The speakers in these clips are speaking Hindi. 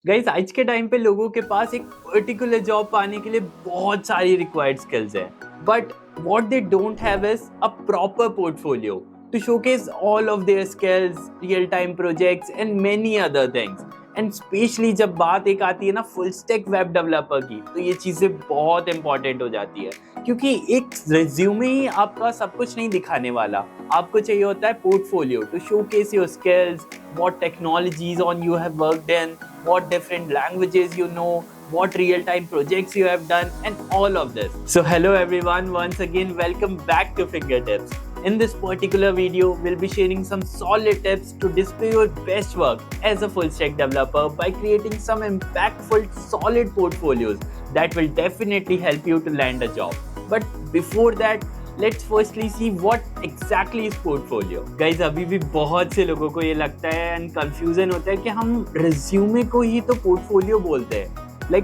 गाइस आज के टाइम पे लोगों के पास एक पर्टिकुलर जॉब पाने के लिए बहुत सारी रिक्वायर्ड स्किल्स हैं, but what they don't have is a proper portfolio to showcase all of their skills, real time projects and many other things. And specially जब बात एक आती है ना फुल स्टैक वेब डेवलपर की, तो ये चीज़ें बहुत इंपॉर्टेंट हो जाती है, क्योंकि एक रिज्यूमे ही आपका सब कुछ नहीं दिखाने वाला। आपको चाहिए होता है portfolio to showcase your skills, what technologies on you have worked in, what different languages you know, what real-time projects you have done, and all of this. So hello everyone, once again welcome back to Fingertips. In this particular video, we'll be sharing some solid tips to display your best work as a full stack developer by creating some impactful, solid portfolios that will definitely help you to land a job. But before that, let's firstly see what exactly is portfolio. Guys, अभी भी बहुत से लोगों को ये लगता है एंड कंफ्यूजन होता है कि हम रिज्यूमे को ही तो पोर्टफोलियो बोलते हैं।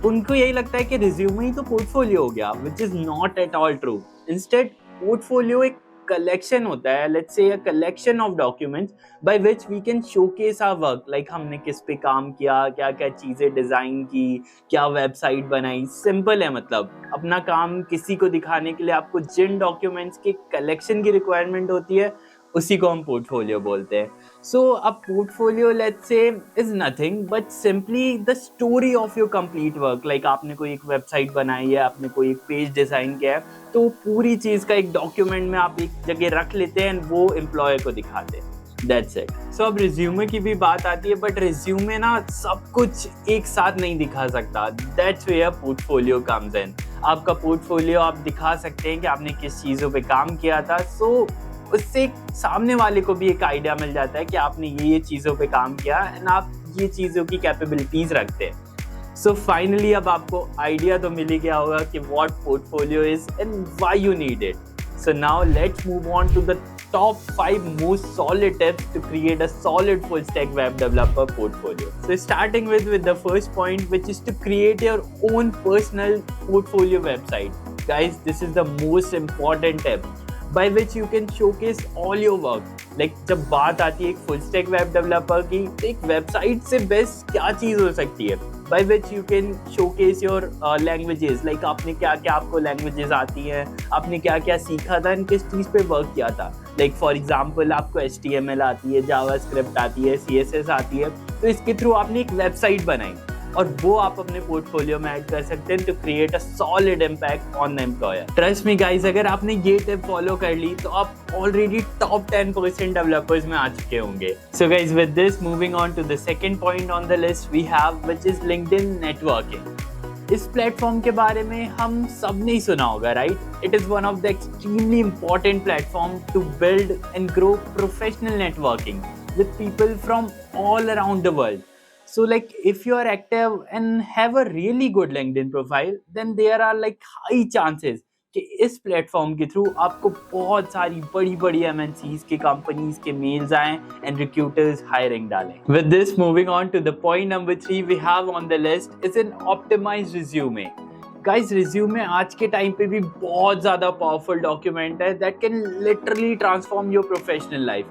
उनको यही लगता है कि रिज्यूमे ही तो पोर्टफोलियो हो गया, which is not at all true. Instead portfolio एक कलेक्शन होता है, let's say a collection of documents by which we can showcase our work, like हमने किस पे काम किया, क्या क्या चीजें डिजाइन की, क्या वेबसाइट बनाई। सिंपल है, मतलब अपना काम किसी को दिखाने के लिए आपको जिन डॉक्यूमेंट्स के कलेक्शन की रिक्वायरमेंट होती है, उसी को हम पोर्टफोलियो बोलते हैं। So a portfolio let's say is nothing but simply the story of your complete work. Like आपने कोई एक वेबसाइट बनाई है, आपने कोई एक पेज डिजाइन किया है, तो पूरी चीज का एक डॉक्यूमेंट में आप एक जगह रख लेते हैं एंड वो एम्प्लॉयर को दिखाते हैं। That's it. So अब रिज्यूमे की भी बात आती है, बट रिज्यूमे ना सब कुछ एक साथ नहीं दिखा सकता। That's where portfolio comes in. आपका पोर्टफोलियो आप दिखा सकते हैं कि आपने किस चीज़ों पे काम किया था, सो उससे सामने वाले को भी एक आइडिया मिल जाता है कि आपने ये चीज़ों पे काम किया एंड आप ये चीज़ों की कैपेबिलिटीज रखते हैं। सो फाइनली अब आपको आइडिया तो मिल ही गया होगा कि what portfolio is and why you need it. So now let's move on to the top 5 most solid tips to create a solid full stack web developer portfolio. So starting with the first point, which is to create your own personal portfolio website. Guys, this is the most important tip by which you can showcase all your work. Like जब बात आती है एक full stack web developer की, तो एक वेबसाइट से बेस्ट क्या चीज़ हो सकती है, by which you can showcase your languages. Like आपने क्या क्या आपको languages आती हैं, आपने क्या क्या सीखा था एंड किस चीज़ पे वर्क किया था। लाइक फॉर एग्जाम्पल आपको HTML आती है, जावास्क्रिप्ट आती है, CSS आती है, तो इसके थ्रू आपने एक वेबसाइट बनाई और वो आप अपने पोर्टफोलियो में ऐड कर सकते हैं to create a solid impact on the employer. Trust me guys, अगर आपने ये टिप फॉलो कर ली तो आप ऑलरेडी टॉप 10% डेवलपर्स में आ चुके होंगे। So guys, with this moving on to the second point on the list we have, which is LinkedIn networking. इस प्लेटफॉर्म के बारे में हम सब ने सुना होगा, right? It is one of the extremely important platform to build and grow professional networking with people from all around the world. So like if you are active and have a really good LinkedIn profile, then there are like high chances कि इस प्लेटफॉर्म के थ्रू आपको बहुत सारी बड़ी बड़ी MNCs के कंपनीज के मेल्स आए एंड रिक्रूटर्स हायरिंग डालें। With this moving on to the point number 3 we have on the list is an optimised resume. Guys, resume आज के टाइम पे भी बहुत ज़्यादा पावरफुल डॉक्यूमेंट है that can literally transform your professional life.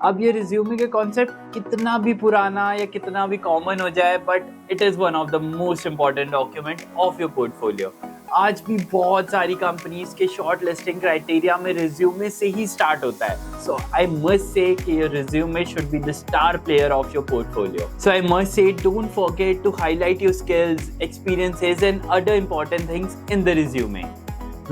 अब ये रिज्यूमे के कॉन्सेप्ट कितना भी पुराना या कितना भी कॉमन हो जाए, but it is one of the most important document of your portfolio. आज भी बहुत सारी कंपनीज के शॉर्ट लिस्टिंग क्राइटेरिया में रिज्यूमे से ही स्टार्ट होता है। सो आई मस्ट से कि your resume should be the star player of your portfolio. So I must say don't forget to highlight your skills, experiences and other important things in the resume.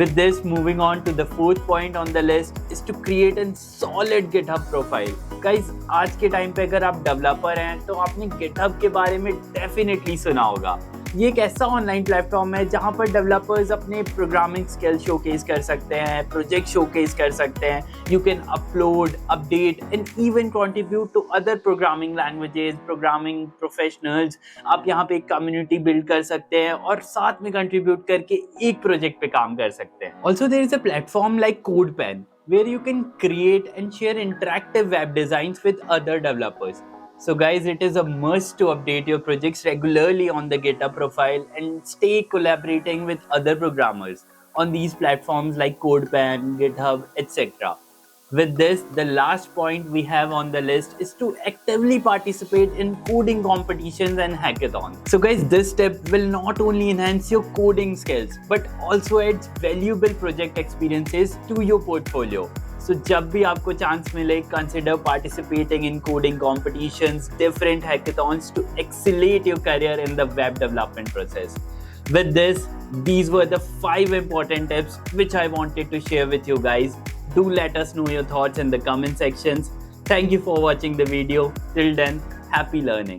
With this, moving on to the fourth point on the list is to create a solid GitHub profile. Guys, आज के टाइम पे अगर आप डेवलपर हैं तो आपने GitHub के बारे में डेफिनेटली सुना होगा। ये एक ऐसा ऑनलाइन प्लेटफॉर्म है जहाँ पर डेवलपर्स अपने प्रोग्रामिंग स्किल शोकेस कर सकते हैं, प्रोजेक्ट शोकेस कर सकते हैं। You can upload, update and even contribute to other programming languages, programming professionals. आप यहाँ पे एक कम्युनिटी बिल्ड कर सकते हैं और साथ में कंट्रीब्यूट करके एक प्रोजेक्ट पे काम कर सकते हैं। Also there is a platform like CodePen where you can create and share interactive web designs with other developers. So guys, it is a must to update your projects regularly on the GitHub profile and stay collaborating with other programmers on these platforms like CodePen, GitHub, etc. With this, the last point we have on the list is to actively participate in coding competitions and hackathons. So guys, this step will not only enhance your coding skills but also adds valuable project experiences to your portfolio. So जब भी आपको chance मिले, consider participating in coding competitions, different hackathons to accelerate your career in the web development process. With this, these were the 5 important tips which I wanted to share with you guys. Do let us know your thoughts in the comment sections. Thank you for watching the video. Till then, happy learning.